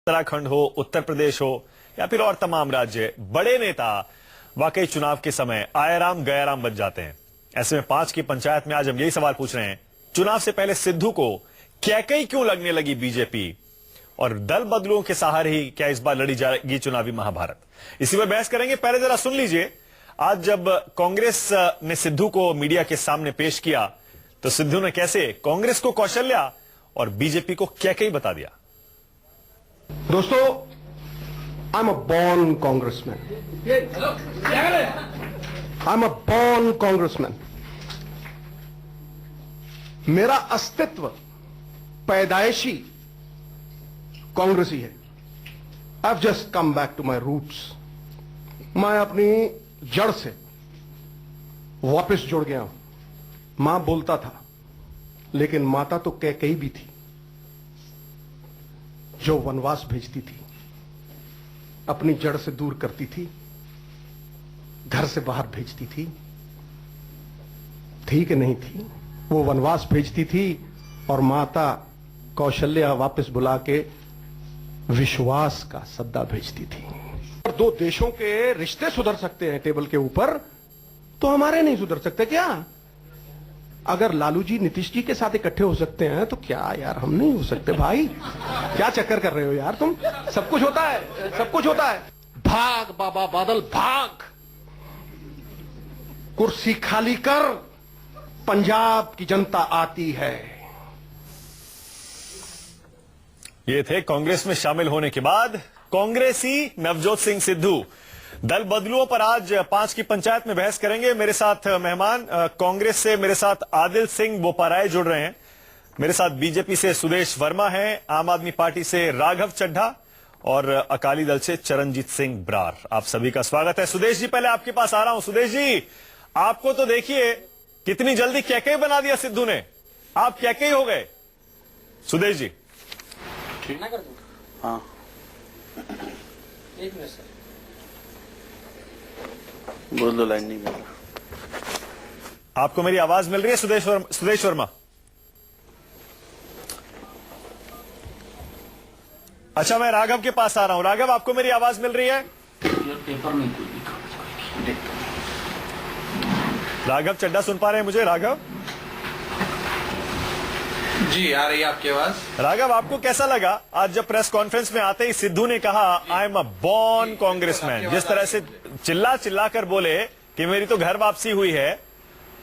उत्तराखंड हो, उत्तर प्रदेश हो या फिर और तमाम राज्य, बड़े नेता वाकई चुनाव के समय आयाराम गयाराम बन जाते हैं। ऐसे में 5 की पंचायत में आज हम यही सवाल पूछ रहे हैं, चुनाव से पहले सिद्धू को कैकई क्यों लगने लगी बीजेपी, और दल बदलुओं के सहारे ही क्या इस बार लड़ी जाएगी चुनावी महाभारत? इसी पर बहस करेंगे। पहले जरा सुन लीजिए, आज जब कांग्रेस ने सिद्धू को मीडिया के सामने पेश किया तो सिद्धू ने कैसे कांग्रेस को कौशल्या और बीजेपी को कैकई बता दिया। दोस्तों, I am a born Congressman. I am a born Congressman. मेरा अस्तित्व पैदाइशी कांग्रेसी है। I have just come back to my roots. मैं अपनी जड़ से वापस जुड़ गया हूं। मां बोलता था, लेकिन माता तो कैकई भी थी, जो वनवास भेजती थी, अपनी जड़ से दूर करती थी, घर से बाहर भेजती थी कि नहीं थी? वो वनवास भेजती थी और माता कौशल्या वापस बुला के विश्वास का सद्दा भेजती थी। और दो देशों के रिश्ते सुधर सकते हैं टेबल के ऊपर, तो हमारे नहीं सुधर सकते क्या? अगर लालू जी नीतीश जी के साथ इकट्ठे हो सकते हैं तो क्या यार हम नहीं हो सकते? भाई क्या चक्कर कर रहे हो यार तुम? सब कुछ होता है, सब कुछ होता है। भाग बाबा बादल भाग, कुर्सी खाली कर, पंजाब की जनता आती है। ये थे कांग्रेस में शामिल होने के बाद कांग्रेसी नवजोत सिंह सिद्धू। दल बदलुओं पर आज 5 की पंचायत में बहस करेंगे। मेरे साथ मेहमान, कांग्रेस से मेरे साथ आदिल सिंह बोपाराय जुड़ रहे हैं, मेरे साथ बीजेपी से सुदेश वर्मा हैं, आम आदमी पार्टी से राघव चड्ढा और अकाली दल से चरणजीत सिंह ब्रार। आप सभी का स्वागत है। सुदेश जी, पहले आपके पास आ रहा हूं। सुदेश जी, आपको तो देखिए कितनी जल्दी कैकई बना दिया सिद्धू ने, आप कैकई हो गए। सुदेश जी, ना कर दूं? हाँ, एक मिनट सर, बोल दो, लाइन नहीं कर रहा। आपको मेरी आवाज मिल रही है? सुदेश वर्मा, अच्छा मैं राघव के पास आ रहा हूं। राघव, आपको मेरी आवाज मिल रही है? पेपर में कोई लिखा है। राघव चड्ढा सुन पा रहे हैं मुझे? राघव जी, आ रही है आपकी आवाज। राघव, आपको कैसा लगा आज जब प्रेस कॉन्फ्रेंस में आते ही सिद्धू ने कहा आई एम अ बॉर्न कांग्रेसमैन? जिस तरह से चिल्ला कर बोले कि मेरी तो घर वापसी हुई है,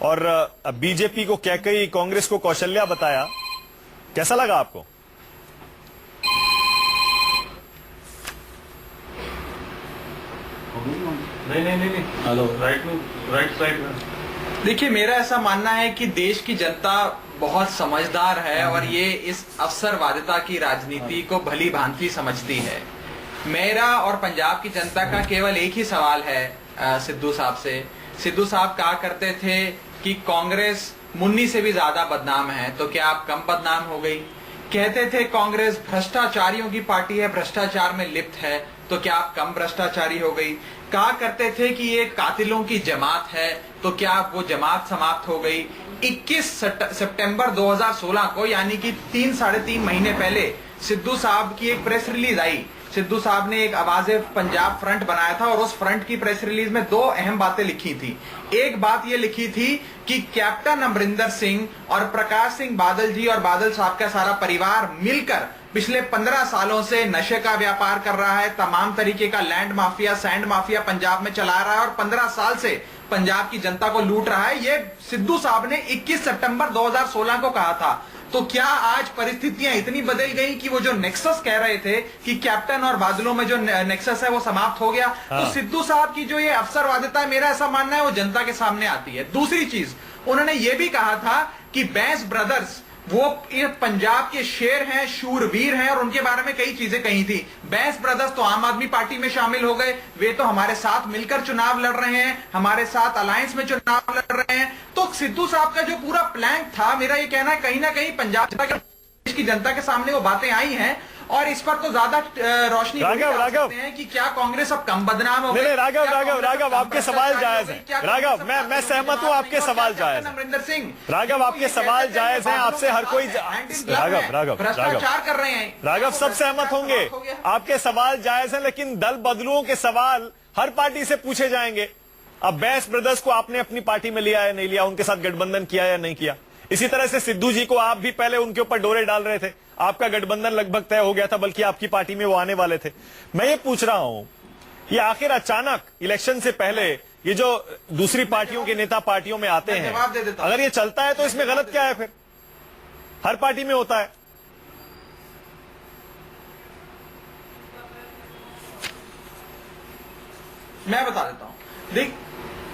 और बीजेपी को कैकई, कांग्रेस को कौशल्या बताया, कैसा लगा आपको? नहीं, हेलो, राइट साइड में। देखिए, मेरा ऐसा मानना है कि देश की जनता बहुत समझदार है और ये इस अवसरवादिता की राजनीति को भली भांति समझती है। मेरा और पंजाब की जनता का केवल एक ही सवाल है सिद्धू साहब से। सिद्धू साहब कहा करते थे कि कांग्रेस मुन्नी से भी ज्यादा बदनाम है, तो क्या आप कम बदनाम हो गई? कहते थे कांग्रेस भ्रष्टाचारियों की पार्टी है, भ्रष्टाचार में लिप्त है, तो क्या आप कम भ्रष्टाचारी हो गई? कहा करते थे कि ये कातिलों की जमात है, तो क्या वो जमात समाप्त हो गई? 21 सितंबर 2016 को, यानी कि 3-3.5 महीने पहले सिद्धू साहब की एक प्रेस रिलीज आई। सिद्धू साहब ने एक आवाज़े पंजाब फ्रंट बनाया था और उस फ्रंट की प्रेस रिलीज में 2 अहम बातें लिखी थी। एक बात ये लिखी थी कि कैप्टन अमरिंदर सिंह और प्रकाश सिंह बादल जी और बादल साहब का सारा परिवार मिलकर पिछले 15 सालों से नशे का व्यापार कर रहा है, तमाम तरीके का land mafia, sand mafia Punjab में चला रहा है और 15 साल से पंजाब की जनता को लूट रहा है। ये सिद्धू साहब ने 21 सितंबर 2016 को कहा था। तो क्या आज परिस्थितियां इतनी बदल गई कि वो जो नेक्सस कह रहे थे कि कैप्टन और बादलों में जो नेक्सस है वो समाप्त हो गया? हाँ। तो सिद्धू साहब की जो ये अवसरवादिता है, मेरा ऐसा मानना है वो जनता के सामने आती है। दूसरी चीज, उन्होंने ये भी कहा था कि बैंस ब्रदर्स वो ये पंजाब के शेर हैं, शूरवीर हैं, और उनके बारे में कई चीजें कही थी। बैंस ब्रदर्स तो आम आदमी पार्टी में शामिल हो गए, वे तो हमारे साथ मिलकर चुनाव लड़ रहे हैं, हमारे साथ अलायंस में चुनाव लड़ रहे हैं। तो सिद्धू साहब का जो पूरा प्लान था, मेरा ये कहना है कहीं ना कहीं पंजाब की जनता के सामने वो बातें आई हैं और इस पर तो ज्यादा रोशनी राघव, डाल राघव। सकते हैं कि क्या कांग्रेस अब कम बदनाम हो गई? नहीं, राघव, क्या राघव, कांग्रेस राघव, अब आपके सवाल भ्रष्टाचारी जायज हो गई? हैं। क्या राघव, कांग्रेस अब मैं कांग्रेस सहमत हूं, अब आपके नहीं? सवाल और क्या जायज हैं। अमरिंदर सिंह, राघव, आपके ये सवाल कहते हैं जायज हैं, बादलों आपसे के हर साथ कोई हैं, hand in glove राघव, हैं, राघव, भ्रष्टाचार कर रहे हैं। राघव, सब सहमत होंगे, हो गया। आपके सवाल जायज हैं, लेकिन दल बदलुओं के सवाल हर पार्टी से पूछे जाएंगे। अब बैस ब्रदर्स को आपने अपनी पार्टी में लिया या नहीं लिया, उनके साथ गठबंधन किया या नहीं किया। इसी तरह से सिद्धू जी को आप भी पहले उनके ऊपर डोरे डाल रहे थे, आपका गठबंधन लगभग तय हो गया था, बल्कि आपकी पार्टी में वो आने वाले थे। मैं ये पूछ रहा हूं, ये आखिर अचानक इलेक्शन से पहले ये जो दूसरी पार्टियों के नेता पार्टियों में आते हैं, जवाब दे देता हूं। अगर ये चलता है तो इसमें गलत क्या है? फिर हर पार्टी में होता है। मैं बता देता हूं।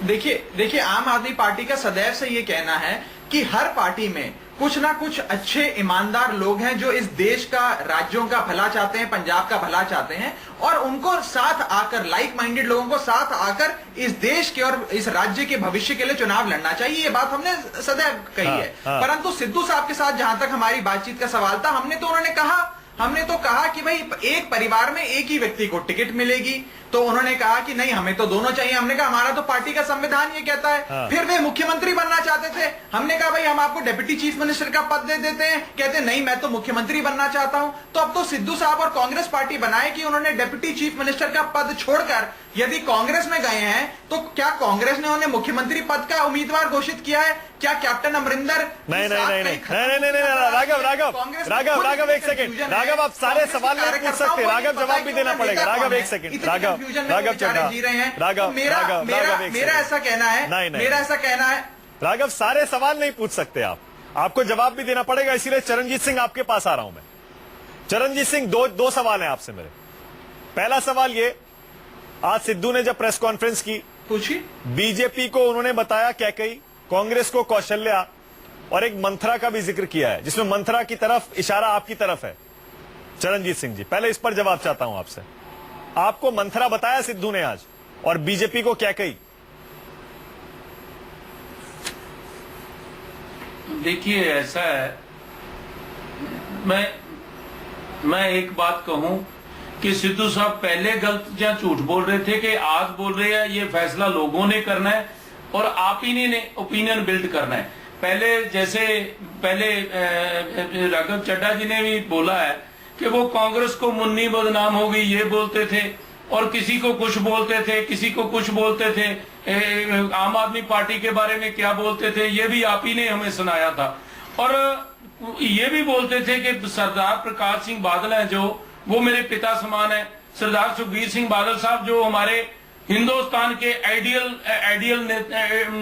देखिए आम आदमी पार्टी का सदैव से ये कहना है कि हर पार्टी में कुछ ना कुछ अच्छे ईमानदार लोग हैं जो इस देश का, राज्यों का भला चाहते हैं, पंजाब का भला चाहते हैं, और उनको साथ आकर, लाइक माइंडेड लोगों को साथ आकर इस देश के और इस राज्य के भविष्य के लिए चुनाव लड़ना चाहिए। ये बात हमने सदैव कही है। परंतु सिद्धू साहब के साथ जहां तक हमारी बातचीत का सवाल था, हमने तो कहा कि भाई एक परिवार में एक ही व्यक्ति को टिकट मिलेगी, तो उन्होंने कहा कि नहीं, हमें तो दोनों चाहिए। हमने कहा हमारा तो पार्टी का संविधान ये कहता है। फिर वे मुख्यमंत्री बनना चाहते थे, हमने कहा भाई हम आपको डिप्टी चीफ मिनिस्टर का पद दे देते हैं। कहते नहीं, मैं तो मुख्यमंत्री बनना चाहता हूं। तो अब तो सिद्धू साहब और कांग्रेस पार्टी बनाए कि उन्होंने डिप्टी चीफ मिनिस्टर का पद छोड़कर यदि कांग्रेस में गए हैं, तो क्या कांग्रेस ने उन्हें मुख्यमंत्री पद का उम्मीदवार घोषित किया है? क्या कैप्टन अमरिंदर नहीं, राघव, एक सेकंड। राघव, आप सारे सवाल नहीं पूछ सकते। राघव, जवाब भी देना पड़ेगा। राघव, एक सेकंड। राघव चड्ढा, मेरा ऐसा कहना है राघव, सारे सवाल नहीं पूछ सकते आप, आपको जवाब भी देना पड़ेगा। इसीलिए चरणजीत सिंह आपके पास आ रहा हूं मैं। चरणजीत सिंह, दो सवाल हैं आपसे मेरे। पहला सवाल ये, आज सिद्धू ने जब प्रेस कॉन्फ्रेंस की, पूछिए। बीजेपी को उन्होंने बताया कैकई, कांग्रेस को कौशल्या, और एक मंथरा का भी जिक्र किया है, जिसमें मंथरा की तरफ इशारा आपकी तरफ है। चरणजीत सिंह जी, पहले इस पर जवाब चाहता हूं आपसे। आपको मंथरा बताया सिद्धू ने आज, और बीजेपी को कैकई? देखिए, ऐसा है, मैं एक बात कहूं कि सिद्धू साहब पहले गलत या झूठ बोल रहे थे कि आज बोल रहे हैं ये फैसला लोगों ने करना है और आप ही ने ओपिनियन बिल्ड करना है। पहले राघव चड्ढा जी ने भी बोला है कि वो कांग्रेस को मुन्नी बदनाम हो गई, ये बोलते थे, और किसी को कुछ बोलते थे, किसी को कुछ बोलते थे। आम आदमी पार्टी के बारे में क्या बोलते थे, ये भी आप ही ने हमें सुनाया था। और ये भी बोलते थे कि सरदार प्रकाश सिंह बादल हैं, जो वो मेरे पिता समान है। सरदार सुखबीर सिंह बादल साहब जो हमारे हिंदुस्तान के आइडियल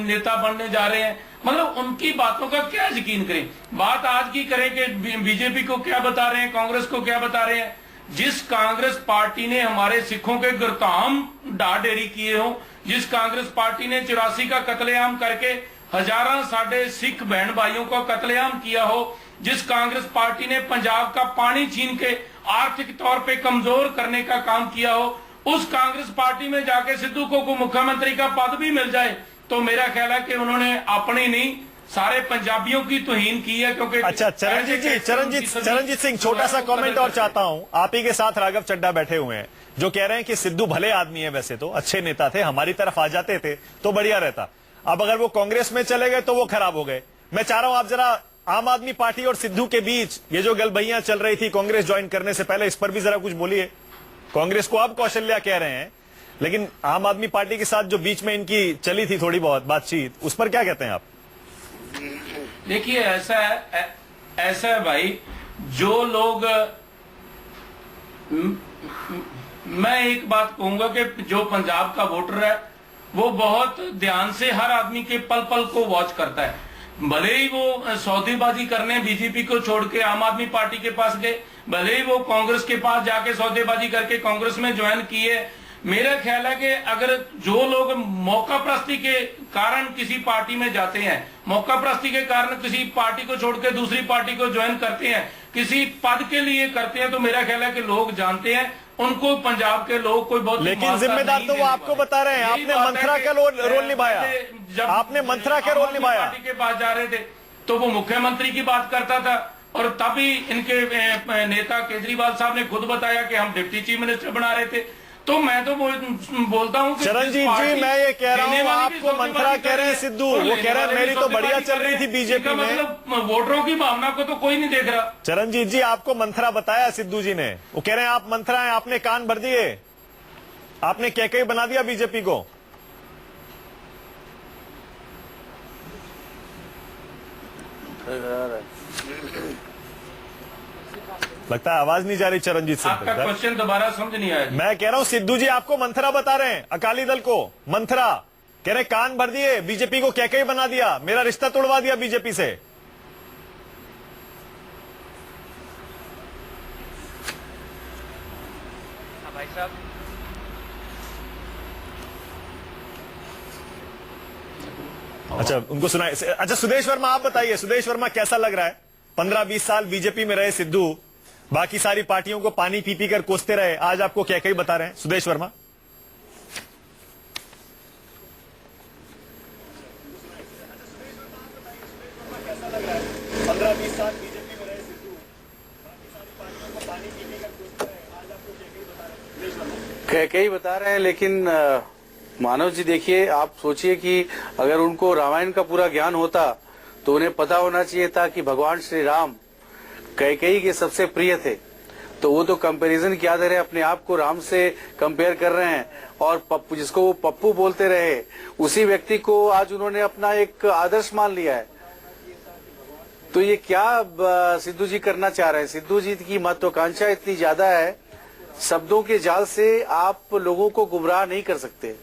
नेता बनने जा रहे हैं, मतलब उनकी बातों का क्या यकीन करें। बात आज की करें कि बीजेपी को क्या बता रहे हैं, कांग्रेस को क्या बता रहे हैं। जिस कांग्रेस पार्टी ने हमारे सिखों के गिरताम ढाढेरी किए हो, जिस कांग्रेस पार्टी ने 84 का कत्लेआम करके हजारों साढ़े सिख बहन भाइयों का कत्लेआम किया हो, जिस कांग्रेस पार्टी ने पंजाब का पानी छीन के आर्थिक तौर पे कमजोर करने का काम किया हो, उस कांग्रेस पार्टी में जाके सिद्धू को मुख्यमंत्री का पद भी मिल जाए, तो मेरा ख्याल है कि उन्होंने अपनी नहीं, सारे पंजाबियों की तौहीन की है। क्योंकि अच्छा, चरणजीत सिंह, छोटा सा कमेंट और चाहता हूं। आप ही के साथ राघव चड्ढा बैठे हुए हैं, जो कह रहे हैं कि सिद्धू भले आदमी है, वैसे तो अच्छे नेता थे, हमारी तरफ आ जाते थे तो बढ़िया रहता। अब अगर वो कांग्रेस में चले गए तो वो खराब हो गए। मैं चाह रहा हूं आप जरा आम आदमी पार्टी और सिद्धू के बीच ये जो गलबहियां चल रही थी कांग्रेस ज्वाइन करने से पहले, इस पर भी जरा कुछ बोलिए। कांग्रेस को आप कौशल्या कह रहे हैं, लेकिन आम आदमी पार्टी के साथ जो बीच में इनकी चली थी थोड़ी बहुत बातचीत, उस पर क्या कहते हैं आप? देखिए, ऐसा है भाई, जो लोग, मैं एक बात कहूंगा कि जो पंजाब का वोटर है वो बहुत ध्यान से हर आदमी के पल पल को वॉच करता है। भले ही वो सौदेबाजी करने बीजेपी को छोड़ के आम आदमी पार्टी के पास गए, भले ही वो कांग्रेस के पास जाके सौदेबाजी करके कांग्रेस में ज्वाइन किए, मेरा ख्याल है कि अगर जो लोग मौका प्रस्ती के कारण किसी पार्टी में जाते हैं, मौका प्रस्ती के कारण किसी पार्टी को छोड़ के दूसरी पार्टी को ज्वाइन करते हैं, किसी पद के लिए करते हैं, तो मेरा ख्याल है कि लोग जानते हैं उनको पंजाब के लोग कोई बहुत, लेकिन जिम्मेदार तो वो आपको बता रहे हैं। आपने मंथरा का रोल निभाया, आपने मंथरा का रोल निभाया। पार्टी के पास जा रहे थे तो वो मुख्यमंत्री की बात करता था, और तभी इनके नेता केजरीवाल साहब ने खुद बताया कि हम डिप्टी चीफ मिनिस्टर बना रहे थे। तो मैं तो बोलता हूं कि चरणजीत जी, मैं ये कह रहा हूं, आपको मंथरा कह रहे हैं सिद्धू, वो कह रहे हैं मेरी तो बढ़िया चल रही थी बीजेपी में। मतलब वोटरों की भावना को तो कोई नहीं देख रहा। चरणजीत जी, आपको मंथरा बताया सिद्धू जी ने, वो कह रहे हैं आप मंथरा हैं, आपने कान भर दिए, आपने कैकई बना दिया बीजेपी को। लगता है आवाज नहीं जा रही चरणजीत सिंह आपका तक। क्वेश्चन दोबारा समझ नहीं आया। मैं कह रहा हूं सिद्धू जी आपको मंथरा बता रहे हैं, अकाली दल को मंथरा कह रहे कान भर दिए, बीजेपी को कैकई बना दिया, मेरा रिश्ता तोड़वा दिया बीजेपी से। भाई साहब, अच्छा उनको सुनाए। अच्छा सुदेश वर्मा आप बताइए, सुदेश वर्मा कैसा लग रहा है? 15-20 साल बीजेपी में रहे सिद्धू, बाकी सारी पार्टियों को पानी पी पी कर कोसते रहे, आज आपको क्या कहीं बता रहे हैं सुदेश वर्मा? कई बता रहे हैं, लेकिन मानव जी देखिए, आप सोचिए कि अगर उनको रामायण का पूरा ज्ञान होता तो उन्हें पता होना चाहिए था कि भगवान श्री राम कैकेयी के सबसे प्रिय थे। तो वो तो कंपैरिजन क्या दे रहे हैं, अपने आप को राम से कंपेयर कर रहे हैं, और पप्पू, जिसको वो पप्पू बोलते रहे, उसी व्यक्ति को आज उन्होंने अपना एक आदर्श मान लिया है। तो ये क्या सिद्धू जी करना चाह रहे हैं? सिद्धू जी की महत्वाकांक्षा इतनी ज्यादा है, शब्दों के जाल से आप लोगों को गुमराह नहीं कर सकते,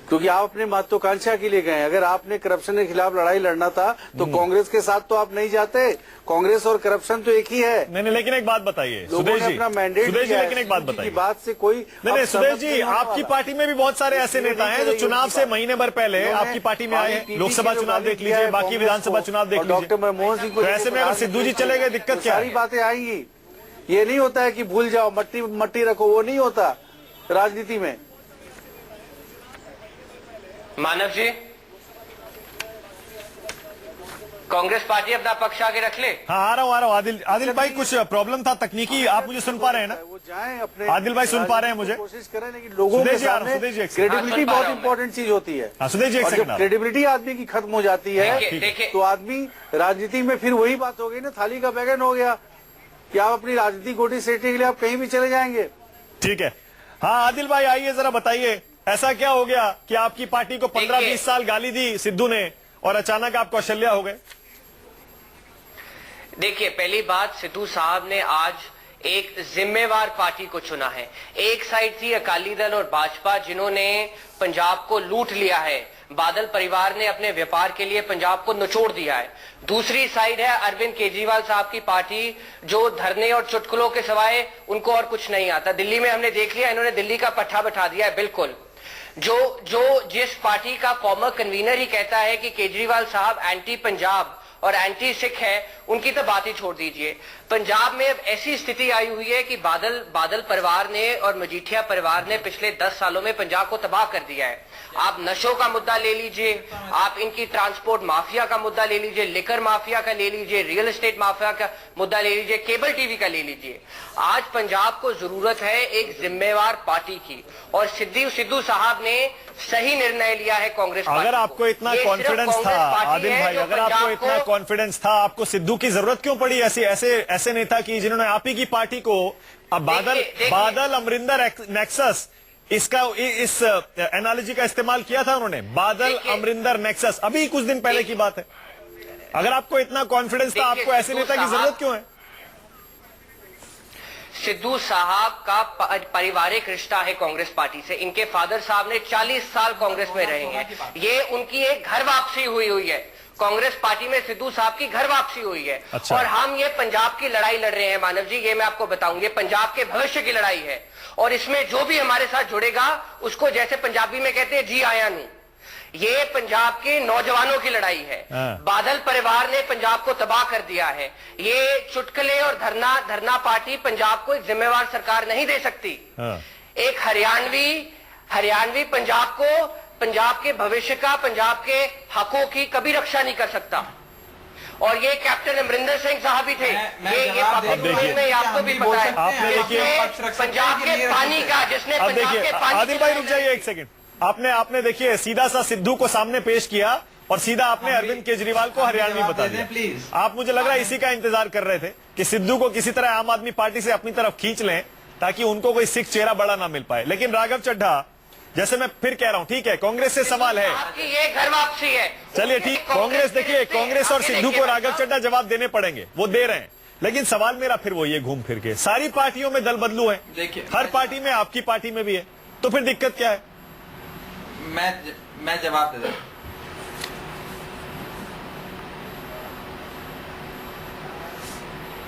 क्योंकि आप अपने महत्वाकांक्षा के लिए गए। अगर आपने करप्शन के खिलाफ लड़ाई लड़ना था तो कांग्रेस के साथ तो आप नहीं जाते। कांग्रेस और करप्शन तो एक ही है। नहीं, लेकिन एक बात बताइए लोगों सुदेश ने जी, अपना मैंडेट सुदेश जी, दिया है। लेकिन एक बात सिद्धू जी की बताइए, बात से कोई नहीं सुदेश सहमत जी, नहीं होने आपकी वाला। पार्टी में भी बहुत सारे ऐसे नेता हैं जो चुनाव से महीने भर पहले आपकी पार्टी में आए हैं। लोकसभा चुनाव देख लीजिए, बाकी विधानसभा चुनाव देख लीजिए। डॉक्टर मनमोहन सिंह को तो ऐसे में अगर सिद्धू जी चले गए, दिक्कत क्या सारी है? बातें आएंगी। ये नहीं होता है कि भूल जाओ, मट्टी रखो, वो नहीं होता राजनीति में। मानव जी, कांग्रेस पार्टी अपना पक्ष आगे रख ले। हाँ आ रहा हूँ आदिल भाई, कुछ प्रॉब्लम था तकनीकी, आप मुझे सुन पा रहे हैं ना? वो जाएं अपने, आदिल भाई सुन पा रहे हैं मुझे? कोशिश करें, लेकिन लोगों सुदेश के जी आ रहा हूं, सामने सुदेश जी एक सेकंड। क्रेडिबिलिटी हाँ, सुन पा बहुत रहा हूं इंपॉर्टेंट चीज होती है। हाँ सुदेश जी एक और सेकंड जब क्रेडिबिलिटी आदमी की खत्म हो जाती है देखिए, तो आदमी राजनीति में फिर वही बात हो गई ना, थाली का बैगन हो गया कि आप अपनी राजनीति गोटी सेटने के लिए आप कहीं भी चले जाएंगे। ठीक है। हाँ आदिल भाई आइए जरा बताइए, ऐसा क्या हो गया कि आपकी पार्टी को 15-20 साल गाली दी सिद्धू ने और अचानक आप कौशल्या हो गए? देखिए, पहली बात, सिद्धू साहब ने आज एक जिम्मेवार पार्टी को चुना है। एक साइड थी अकाली दल और भाजपा, जिन्होंने पंजाब को लूट लिया है। बादल परिवार ने अपने व्यापार के लिए पंजाब को निचोड़ दिया है। दूसरी साइड है अरविंद केजरीवाल साहब की पार्टी, जो धरने और चुटकुलों के सिवाय उनको और कुछ नहीं आता। दिल्ली में हमने देख लिया, इन्होंने दिल्ली का पट्टा बैठा दिया है। बिल्कुल जिस पार्टी का फॉर्मर कन्वीनर ही कहता है कि केजरीवाल साहब एंटी पंजाब और एंटी सिख है, उनकी तो बात ही छोड़ दीजिए। पंजाब में अब ऐसी स्थिति आई हुई है कि बादल परिवार ने और मजीठिया परिवार ने पिछले 10 सालों में पंजाब को तबाह कर दिया है। आप नशों का मुद्दा ले लीजिए, आप इनकी ट्रांसपोर्ट माफिया का मुद्दा ले लीजिए, लिकर माफिया का ले लीजिए, रियल एस्टेट माफिया का मुद्दा ले लीजिए, केबल टीवी का ले लीजिए। आज पंजाब को जरूरत है एक जिम्मेवार पार्टी की, और सिद्धू साहब ने सही निर्णय लिया है कांग्रेस पार्टी। अगर आपको इतना कॉन्फिडेंस था आदिल भाई, अगर आपको इतना कॉन्फिडेंस था, आपको सिद्धू की जरूरत क्यों पड़ी ऐसे नेता की, जिन्होंने आप ही की पार्टी को अब बादल अमरिंदर नेक्सस, इस एनालॉजी का इस्तेमाल किया था उन्होंने, बादल अमरिंदर नेक्सस, अभी कुछ दिन पहले की बात है। अगर आपको इतना कॉन्फिडेंस था, आपको ऐसे नेता की जरूरत क्यों है? सिद्धू साहब का पारिवारिक रिश्ता है कांग्रेस पार्टी से। इनके फादर साहब ने 40 साल कांग्रेस में रहे हैं। ये उनकी एक घर वापसी हुई है। कांग्रेस पार्टी में सिद्धू साहब की घर वापसी हुई है। अच्छा। और हम ये पंजाब की लड़ाई लड़ रहे हैं मानव जी, ये मैं आपको बताऊं, ये पंजाब के भविष्य की लड़ाई है। और इसमें जो भी हमारे साथ जुड़ेगा, उसको जैसे पंजाबी में कहते हैं जी आया नू, ये पंजाब के नौजवानों की लड़ाई है। बादल परिवार ने पंजाब को तबाह कर दिया है। ये चुटकुले और धरना पार्टी पंजाब को एक जिम्मेवार सरकार नहीं दे सकती। एक हरियाणवी पंजाब को, पंजाब के भविष्य का, पंजाब के हकों की कभी रक्षा नहीं कर सकता। और ये कैप्टन अमरिंदर सिंह साहब भी थे। मैं ये जवाब दे पब्लिक दूं, डोमेन में आपको भी पता है। आपने देखिए पंजाब के पानी का, जिसने अब पंजाब देखिए के पानी आदिल भाई रुक जाइए एक सेकंड। आपने देखिए सीधा सा सिद्धू को सामने पेश किया और सीधा आपने अरविंद केजरीवाल को हरियाणवी बता दिया। प्लीज, आप मुझे लग रहा है इसी का इंतजार कर रहे थे कि सिद्धू को किसी तरह आम आदमी पार्टी से अपनी तरफ खींच लें ताकि उनको कोई सिख चेहरा बड़ा ना मिल पाए। लेकिन राघव चड्ढा, जैसे मैं फिर कह रहा हूं, ठीक है कांग्रेस से सवाल है, आपकी ये घर वापसी है। चलिए ठीक, कांग्रेस देखिए, कांग्रेस और सिद्धू को राघव चड्ढा जवाब देने पड़ेंगे, वो दे रहे हैं। लेकिन सवाल मेरा फिर वही है घूम फिर के, सारी पार्टियों में दल बदलू है, देखिए हर पार्टी में, आपकी पार्टी में भी है, तो फिर दिक्कत क्या है? मैं जवाब दे दूं।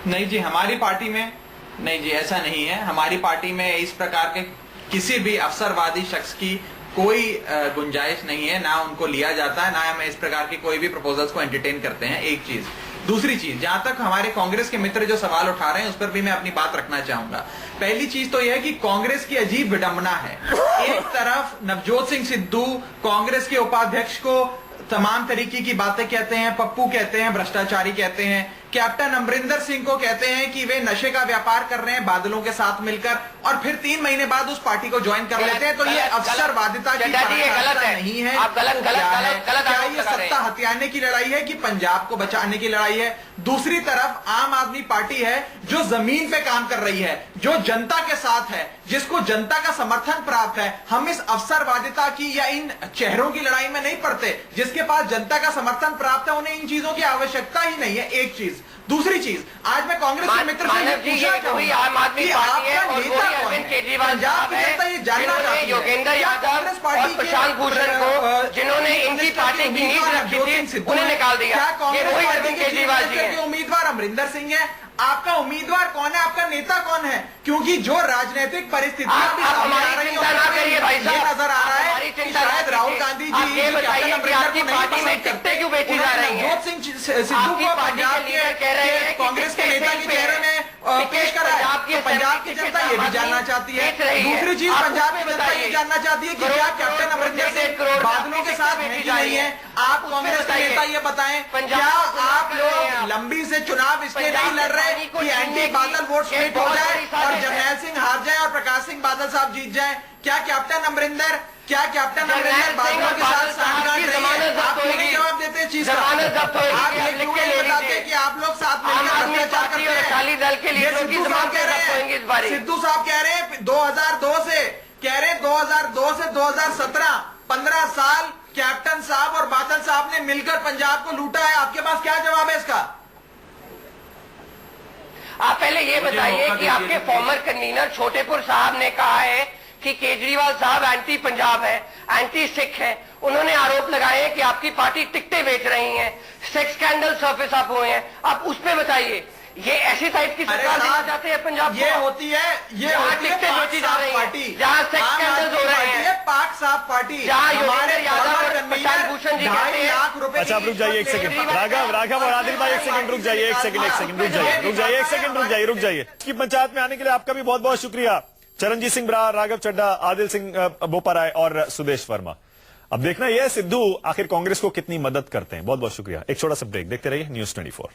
नहीं जी, हमारी पार्टी में नहीं जी, ऐसा नहीं है। हमारी पार्टी में इस प्रकार के किसी भी अवसरवादी शख्स की कोई गुंजाइश नहीं है, ना उनको लिया जाता है, ना हम इस प्रकार की कोई भी प्रपोजल्स को एंटरटेन करते हैं। एक चीज। दूसरी चीज, जहां तक हमारे कांग्रेस के मित्र जो सवाल उठा रहे हैं उस पर भी मैं अपनी बात रखना चाहूंगा। पहली चीज तो यह है कि कांग्रेस की अजीब विडंबना है। एक तरफ नवजोत सिंह सिद्धू कांग्रेस के उपाध्यक्ष को तमाम तरीके की बातें कहते हैं, पप्पू कहते हैं, भ्रष्टाचारी कहते हैं, कैप्टन अमरिंदर सिंह को कहते हैं कि वे नशे का व्यापार कर रहे हैं बादलों के साथ मिलकर, और फिर 3 महीने बाद उस पार्टी को ज्वाइन कर लेते हैं। तो ये अवसरवादिता की पराकाष्ठा नहीं है, क्या ये सत्ता हथियाने की लड़ाई है कि पंजाब को बचाने की लड़ाई है? दूसरी तरफ आम आदमी पार्टी है जो जमीन पे काम कर रही है, जो जनता के साथ है, जिसको जनता का समर्थन प्राप्त है। हम इस अवसरवादिता की या इन चेहरों की लड़ाई में नहीं पड़ते। जिसके पास जनता का समर्थन प्राप्त है उन्हें इन चीजों की आवश्यकता ही नहीं है। एक चीज। दूसरी चीज, आज मैं कांग्रेस के मित्र से पूछना चाहूंगा कि आपका नेता कौन है? पंजाब की जनता ये जानना चाहती है योगेंद्र यादव कांग्रेस पार्टी और प्रशांत भूषण को, जिन्होंने इनकी पार्टी की नींव रखी थी, उन्हें निकाल दिया। क्या ये कांग्रेस वही पार्टी अरविंद के केजरीवाल जी हैं। उम्मीदवार अमरिंदर सिंह है? आपका उम्मीदवार कौन है? आपका नेता कौन है? क्योंकि जो राजनीतिक परिस्थितियां आप भी सामने आ हमारी रही हैं, चिंता ना करिए भाई ये साहब, नजर आ रहा है हमारी कि चिंता ना शायद कीजिए। राहुल गांधी आप जी ये कैप्टन बताइए कि अमरिंदर आपकी को नहीं पार्टी में पसंद करते। टिकटें क्यों बेची जा रही हैं? नवजोत सिंह सिद्धू आपकी को पार्टी पंजाब के लीडर कह रहे हैं के कि कांग्रेस के टिकटें नेता सही के पे चेहरे हैं। में टिकट पेश करा है। पंजाब की तो पंजाब की असेंबली जनता ये भी टिकट जानना चाहती है। बेच रही है। दूसरी चीज, आप पंजाब की उसमें जनता ये बताइए। जानना चाहती है कि करोड़ क्या करोड़ कैप्टन अमरिंदर रुपए सिंह करोड़ बादलों के साथ बेची है कि जा रही नहीं है? है। आप उसमें कांग्रेस के बताइए। नेता ये बताएं, पंजाब क्या को गुमराह आप कर रहे हैं लोग आप। लंबी से चुनाव इसलिए पंजाब नहीं लड़ के रहे पानी को कि छीनने एंटी की बादल वोट ये स्प्लिट हो बहुत जाए बड़ी और साजिश है। जरनैल सिंह हार जाए और प्रकाश सिंह बादल साहब जीत जाए? क्या कैप्टन अमरिंदर जरनैल बादलों के साथ साथ की जमानत जब्त आप क्यों नहीं होगी। जवाब देते इस चीज का? जमानत जब्त होगी। आप ये आप लिख क्यों के नहीं ले बताते लीजिए। कि आप लोग साथ आम मिलकर आदमी भ्रष्टाचार पार्टी करते और हैं? अकाली दल के ये लीडरों की सिद्धू साहब जमानत कह रहे जब्त होंगी इस बारी। हैं, सिद्धू साहब कह रहे हैं 2002 से, कह रहे हैं 2002 से 2017 15 साल कैप्टन साहब और बादल साहब ने मिलकर पंजाब को लूटा है। आपके पास क्या जवाब है इसका? आप पहले ये मुझे बताइए मौका कि दीजिए आपके तो फॉर्मर कन्वीनर छोटेपुर साहब ने कहा है कि केजरीवाल साहब एंटी पंजाब है, एंटी सिख है। उन्होंने आरोप लगाए हैं कि आपकी पार्टी टिकटें बेच रही है, सेक्स स्कैंडल सर्फेस अप हुए हैं। आप उस पे बताइए, ये ऐसी टाइप की सरकार देना चाहते हैं पंजाब ये को? होती है, ये जहाँ होती है टिकटें पाक बेची जा साफ रही हैं, पार्टी, जहाँ सेक्स आम स्कैंडल्स हो आदमी रहे पार्टी हैं, है पाक साफ पार्टी। जहाँ हमारे योगेंद्र यादव फॉर्मर और कन्वीनर प्रशांत भूषण जी 2.5 कहते हैं। लाख रुपए अच्छा आप रुक जाइए एक सेकंड, राघव और आदिल भाई एक सेकंड रुक जाइए, एक सेकंड रुक जाइए, एक सेकंड रुक जाइए। की पंचायत में आने के लिए आपका भी बहुत बहुत शुक्रिया। चरणजीत सिंह बरार, राघव चड्ढा, आदिल सिंह बोपाराय और सुदेश वर्मा। अब देखना यह सिद्धू आखिर कांग्रेस को कितनी मदद करते हैं। बहुत बहुत शुक्रिया। एक छोटा सा ब्रेक, देखते रहिए न्यूज़ 24।